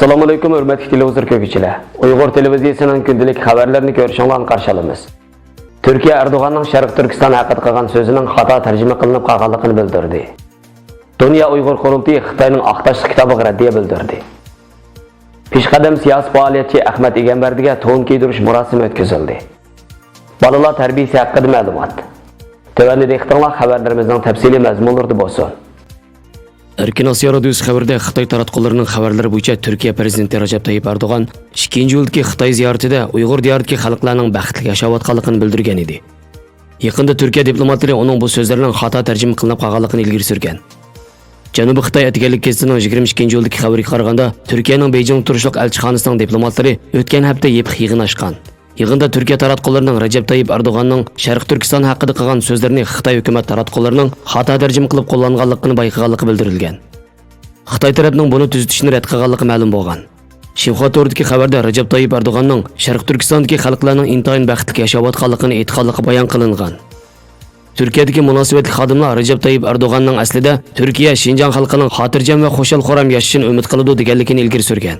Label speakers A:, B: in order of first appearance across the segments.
A: Assalamu alaikum hürmetli televizyon köküçüler. Uygur televiziyasının gündelik haberlerini görüşünüzden karşı alımız. Türkiye Erdoğan'ın Şarkı Türkistan hakkında kılgan sözünün hata tercüme kılınıp kalganlığını bildirdi. Dünya Uygur Kurultayı Xitayning Aqtaşlıq kitabı reddiye bildirdi. Peshqadam siyasi faoliyatchi Ahmad Egamberdiga to'n kiydirish murosimi o'tkazildi. Bolalar tarbiyasi haqida ma'lumot. Tövəndə ixtilaf xəbərlərimizin təfsili məzmunları bo'lsin.
B: Erkin Asiya radiosi xabarida Xitoy taratqullarining xabarlari bo'yicha Turkiya prezidenti Recep Tayyip Erdo'g'an 2-yildagi Xitoy ziyoratida Uyg'ur diyoridagi xalqlarning baxtli yashayotganligini bildirgan edi. Yaqinda Turkiya diplomatlari uning bu so'zlarining xato tarjima qilinib qolganligini ilgari surgan. Janubiy Xitoy atganlik gazetasining 22-yildagi xabariga qaraganda, Turkiyaning Beijing turishliq elchixonasining diplomatlari o'tgan hafta yepiq yig'in ochgan. Yig'inda Turkiya taratqullarining Recep Tayyip Erdo'g'anning Sharq Turkiston haqida qilgan so'zlarini Xitoy hukumat taratqullarining xato tarjima qilib qo'llanganligini bayqaganligi bildirilgan. Xitoy tarafining buni tuzitishni rad qilganligi ma'lum bo'lgan. Shinxua to'g'ridagi xabarda Recep Tayyip Erdo'g'anning Sharq Turkistondagi xalqlarning intayin baxtli yashayotganligini aytganligi bayon qilingan. Turkiyadagi munosabatli xodimlar Recep Tayyip Erdo'g'anning aslida Turkiya Xinjiang xalqining xotirjam va xushal-xuram yashashini umid qiladi deganligini ilgari surgan.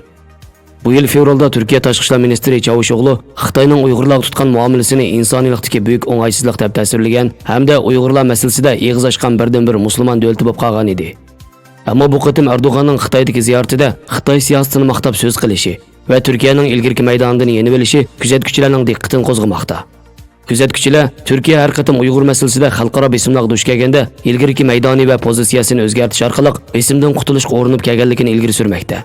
B: Bu yil fevralda Turkiya Tashqi ishlar ministri Çavuşoğlu Xitoyning Uyg'urlarga tutgan muomalasini insoniylikdagi buyuk o'ng'aysizlik deb ta'sirlagan hamda Uyg'urlar masalasida eg'iz ochgan birdan-bir musulmon davlati bo'lib qolgan edi. Ammo bu qatim Erdo'g'anning Xitoydagi ziyoratida Xitoy siyosatini maqtab so'z qilishi va Turkiyaning ilgirki maydonidan yenib olishi kuzatuvchilarning diqqatini qo'zg'amoqda. Kuzatuvchilar Turkiya har qatim Uyg'ur masalasida xalqaro besimlarga duch kelganda ilgirki maydoni va pozitsiyasini o'zgartirish orqali besimdan qutulishga urinib kelganligini ilgari surmoqda.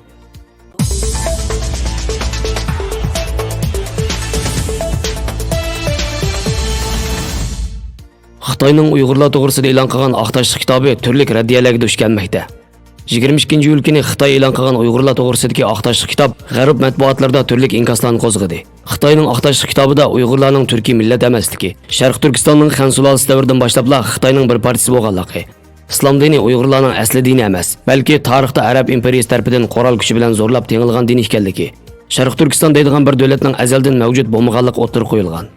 B: Xitoyning Uyg'urlar to'g'risida e'lon qilgan Aqtaşlıq kitobi turli raddiyalarga duch kelmoqda. 22-iyul kuni Xitoy e'lon qilgan Uyg'urlar to'g'risidagi Aqtaşlıq kitob g'arb matbuotlarida turli inkoslarni qo'zg'adi. Xitoyning Aqtaşlıq kitobida Uyg'urlarning turkiy millat emasligi, Sharq Turkistonning Xan sulolasi davridan boshlab Xitoyning bir partiyasi bo'lganligi, islom dini Uyg'urlarning asli dini emas, balki tarixda Arab imperiyasi tomonidan qoral kuchi bilan zo'rlab tengilgan din ekanligi, Sharq Turkiston deydigan bir davlatning azaldan mavjud bo'lmaganligi o'tirib qo'yilgan.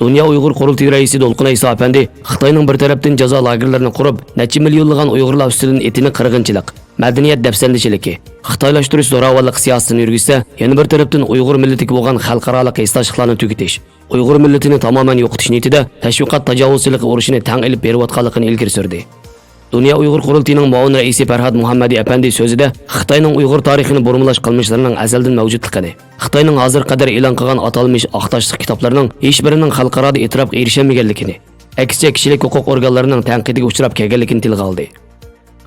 B: Dünya Uyghur Kurultayı Reisi Dolqun Aysa Efendi, Xitoyning bir tarafdan jazo lagerlarini qurib, necha millionlagan Uyg'urlar ustidan etini qirg'inchilik, madaniyat dafsandichiligi, xitoylashtirish zo'ravonlik siyosatini yurgizsa, yana bir tarafdan Uyg'ur millatiga bo'lgan xalqaro hissashiqlarni tugatish, Uyg'ur millatini tamoman yo'qotish niyatida tashviqot tajovuzchilik urushini tang ilib berayotganligini ilgari surdi. Dünya Uyghur Kurultayıning muavin raisi Farhad Muhammadi Efendi so'zida Xitoyning Uyg'ur tarixini burmalash qilmishlarining azaldan mavjudligini, Xitoyning hozir qadar e'lon qilgan atalmish Aqtaşlıq kitoblarining hech birining xalqaro e'tirofga erishmaganligini, aksiya kishilik huquq organlarining tanqidiga uchrab kelganligini tilga oldi.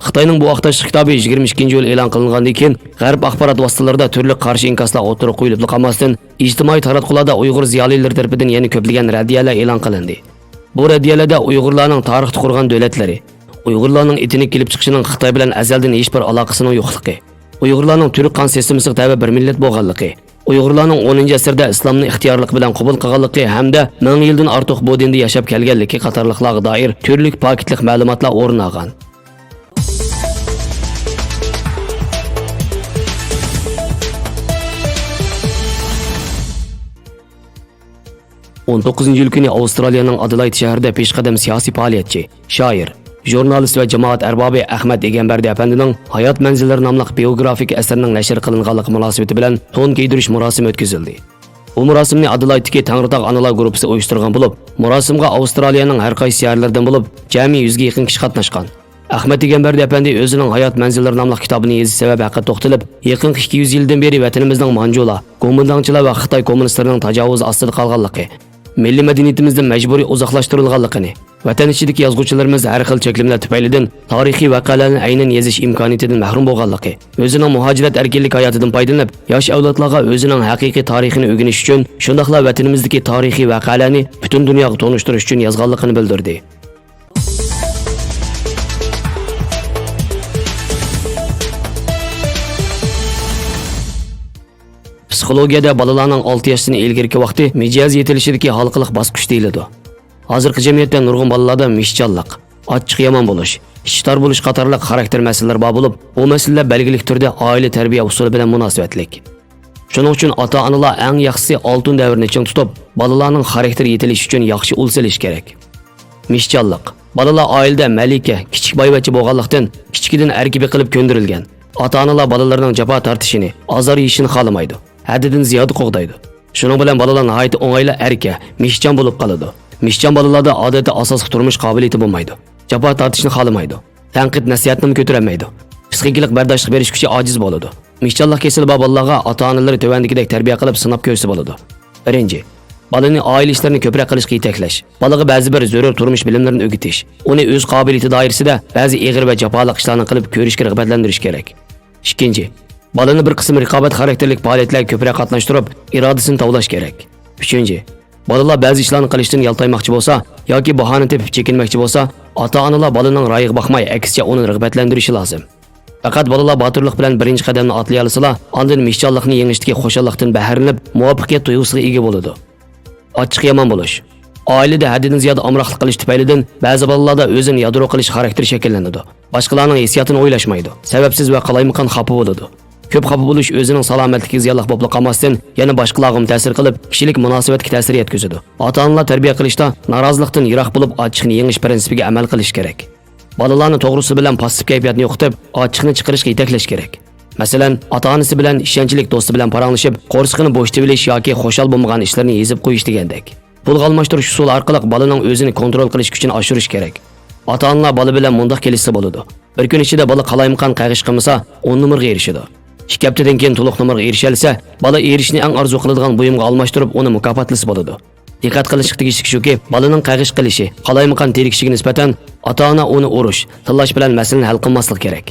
B: Xitoyning bu Aqtaşlıq kitobi 22-yil e'lon qilingandan keyin g'arb axborot vositalarida turli qarshi inkoslar o'tirib qo'yilib qolmasdan, ijtimoiy taratqularda Uyg'ur ziyolilari tomonidan yana ko'plagan raddiyalar e'lon qilindi. Bu raddiyalarda Uyg'urlarning tarixda qurgan davlatlari, Uyg'urlarning etini kelib chiqishining Xitoy bilan azaldan hech bir aloqasining yo'qligi, Uyg'urlarning turk qon sistemasiga tabi bir millat bo'lganligi, Uyg'urlarning 10-asrda islomni ixtiyorlik bilan qabul qilganligi hamda 1000 yildan ortiq bu dinda yashab kelganligi qatorliqlarga doir turli paketlik ma'lumotlar o'rin olgan. Yil kuni Avstraliyaning Adelaide shahrida peshqadam siyosiy faoliyatchi, shoir, jurnalist va jamoat arbobi Ahmad Egamberdi apandining Hayot manzillari nomli biografik asarining nashr qilinganligi munosabati bilan to'n kiydirish murosimi o'tkazildi. Bu murosimni Adelaide'dagi Tangritog' onalar guruhi uyushtirgan bo'lib, murosimga Avstraliyaning har qaysi shaharlaridan bo'lib, jami 100 ga yaqin kishi qatnashgan. Ahmad Egamberdi apandi o'zining Hayot manzillari nomli kitobini yozish sababi haqida to'xtalib, yaqin 200 yildan beri vatanimizning manjula, komundangchilar va Xitoy kommunistlarining tajovuz ostida qolganligi, milliy madaniyatimizdan majburiy uzoqlashtirilganligini, vatan ichidagi yozuvchilarimiz har xil cheklimlar tufaylidan tarixiy voqealarni aynan yozish imkoniyatidan mahrum bo'lganligi, o'zining muhojirat erkinlik hayotidan foydalanib, yosh avlodlarga o'zining haqiqiy tarixini o'rganish uchun, shundaqla vatanimizdagi tarixiy voqealarni butun dunyoga tonishtirish uchun yozganligini bildirdi. Psixologiyada bolalarning 6 yoshdan ilgirki vaqti mijoz yetilishidagi halqiliq bosqich deyiladi. Hozirgi jamiyatda nurg'un bolalarda mishchanlik, ochiq yomon bo'lish, ishtar bo'lish qatorliq xarakter masalalar bor bo'lib, bu masalalar belgilik turda oila tarbiya usuli bilan munosabatlik. Shuning uchun ota-onalar eng yaxshisi oltin davrini ching tutib, bolalarning xarakter yetilishi uchun yaxshi ul selish kerak. Mishchanlik Balalar oilada malika, kichik boyvachcha bo'lganlikdan kichkidan erkibi qilib ko'ndirilgan. Ota-onalar bolalarning jafo tortishini, azor yeyishini xohlamaydi. Haddidan ziyoda qo'g'daydi. Shuning bilan bolalar nihoyat o'ng'ayla erka, mishchan bo'lib qoladi. Mishchan bolalarda odatda asosiy turmush qobiliyati bo'lmaydi. Jafo tortishni xohlamaydi. Tanqid nasihatni ko'tarolmaydi. Psixikalik bardoshlik berish kuchi ojiz bo'ladi. Mishchanlik kasali bor bolalarga ota-onalari tövandagidek tarbiya qilib sinab ko'rsa bo'ladi. Birinchi, balani oila ishlarini ko'proq qilishga yetaklash. Balaga ba'zi bir zarur turmush bilimlarini o'rgatish. Uni o'z qobiliyati doirasida ba'zi ig'ir va jafoliq ishlarni qilib ko'rishga rag'batlantirish kerak. Ikkinchi, balani bir qism raqobat xarakterlik faoliyatlarga ko'proq qatnashtirib, irodasini tovlash kerak. Uchinchi, bolalar ba'zi ishlarni qilishdan yaltaymoqchi bo'lsa yoki bahona tepib chekinmoqchi bo'lsa, ota-onalar balaning rayiga boqmay, aksicha uni rag'batlantirishi lozim. Faqat bolalar botirlik bilan birinchi qadamni atlay olsalar, ondan mishchanlikni yengishga xo'shallikdan bahranib, muvaffaqiyat tuyg'usiga ega bo'ladi. Ochiq yomon bo'lish. Oilada haddidan ziyoda amroqlik qilish tufaylidan ba'zi bolalarda o'zini yadro qilish xarakteri shakllanadi. Boshqalarning hissiyotini o'ylashmaydi. Sababsiz va qalaymaqon xafa bo'ladi. Ko'p xafa bo'lish o'zining salomatligiga ziyonli bo'lib qolmasdan, yana boshqalarga ta'sir qilib, kishilik munosabatga ta'sir yetkazadi. Ota-onalar tarbiya qilishda norozilikdan yiroq bo'lib, ochiqni yengish prinsipiga amal qilish kerak. Bolalarni to'g'risi bilan passiv kayfiyatni yo'qotib, ochiqni chiqarishga yetaklash kerak. Masalan, ota-onasi bilan ishonchlik do'sti bilan paranglashib, qo'rsqini bo'shitib olish yoki xo'shal bo'lmagan ishlarni yezib qo'yish degandek. Pul almashtirish usuli orqali bolaning o'zini kontrol qilish kuchini oshirish kerak. Ota-onalar bola bilan mundaq kelishsa bo'ladi. Bir kun ichida bola qalaymaqon qayg'ish qilmasa, 10 numaraga erishadi. 2 haftadan keyin to'liq numaraga erishalsa, bola erishni eng arzu qiladigan buyumga almashtirib, uni mukofotlisi bo'ladi. Diqqat qilish tegishli shuki, bolaning qayg'ish qilishi, qalaymaqon terikishiga nisbatan ota-ona uni urush, tillash bilan masalani hal qilmaslik kerak.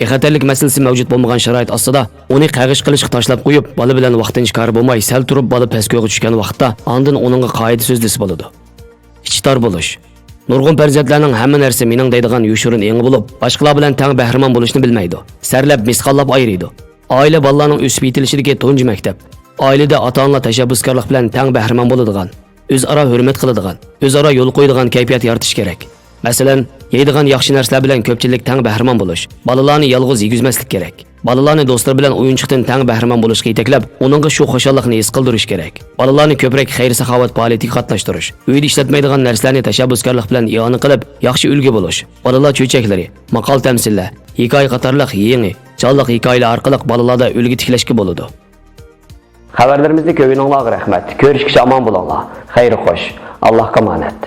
B: Bexatarlik masalasi mavjud bo'lmagan sharoit ostida uni qayg'ish qilishga tashlab qo'yib, bola bilan vaqtincha kar bo'lmay, sal turib bola pastga tushgan vaqtda ondan uningga qoida so'zlisi bo'ladi. Ichtar bo'lish. Nurg'un farzandlarning hamma narsa mening deydigan yushurin engi bo'lib, boshqalar bilan teng bahramon bo'lishni bilmaydi. Sarlab, misqollab ayiradi. Oila bolalarning o'sib yetilishidagi tunji maktab. Oilada ota-onalar tashabbuskorlik bilan teng bahramon bo'ladigan, o'zaro hurmat qiladigan, o'zaro yo'l qo'yadigan kayfiyat yaratish kerak. Masalan, yeydigan yaxshi narsalar bilan ko'pchilik teng bahramon bo'lish. Bolalarni yolg'iz yegizmaslik kerak. Bolalarni do'stlar bilan o'yinchiqdan teng bahramon bo'lishga yetaklab, uningga shu xushallikni his qildirish kerak. Bolalarni ko'proq xayr-saxovat faoliyatiga qatnashtirish, uyda ishlatmaydigan narsalarni tashabbuskorlik bilan iona qilib, yaxshi ulgu bo'lish. Bolalar cho'chaklari, maqol tamsillar, hikoya qatorliq yangi, jonliq hikoyalar orqali bolalarda ulgu tiklashga bo'ladi.
A: Xabarlarimizni ko'ringlarga rahmat. Ko'rishguncha omon bo'linglar. Xayr xo'sh. Allohga omonat.